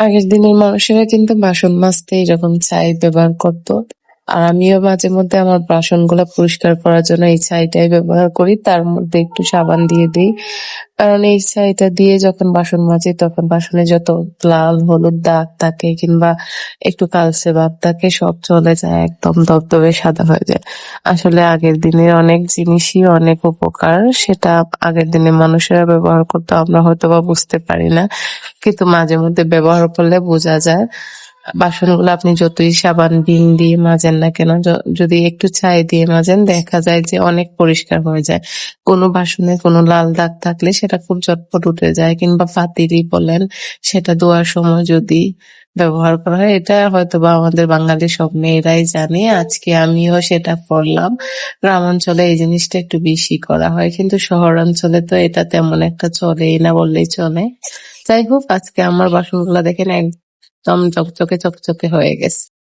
আগের দিনের মানুষেরা কিন্তু বাসন মাজতে এরকম ছাই ব্যবহার করতো। আর আমিও মাঝে মধ্যে আমার বাসনগুলা পরিষ্কার করার জন্য এই ছাইটাই ব্যবহার করি। তার মধ্যে একটু সাবান দিয়ে দেই। কারণ এই ছাইটা দিয়ে যখন বাসন মাজি তখন বাসনে যত লাল হলুদ দাগ থাকে কিংবা একটু কালচে ভাব থাকে সব চলে যায়, একদম ধবধবে সাদা হয়ে যায়। আসলে আগের দিনের অনেক জিনিসই অনেক উপকার, সেটা আগের দিনের মানুষেরা ব্যবহার করতো, আমরা হয়তোবা বুঝতে পারি না। কিন্তু মাঝে মধ্যে ব্যবহার করলে বোঝা যায়। বাসনগুলো আপনি যতই সাবান ভিম দিয়ে মাজেন না কেন, যদি একটু ছাই দিয়ে মাজেন দেখা যায় যে অনেক পরিষ্কার হয়ে যায়। কোনো বাসনে কোনো লাল দাগ থাকলে সেটা খুব চটপট উঠে যায়, কিংবা পাতিলি বলেন, সেটা ধোয়ার সময় যদি ব্যবহার করা হয়, এটা হয়তোবা আমাদের বাঙালি সব মেয়েরাই জানে। আজকে আমিও সেটা করলাম। গ্রাম অঞ্চলে এই জিনিসটা একটু বেশি করা হয়, কিন্তু শহর অঞ্চলে তো এটা তেমন একটা চলেই না বললেই চলে। যাই হোক, আজকে আমার বাসনগুলা দেখেন একদম চকচকে চকচকে হয়ে গেছে।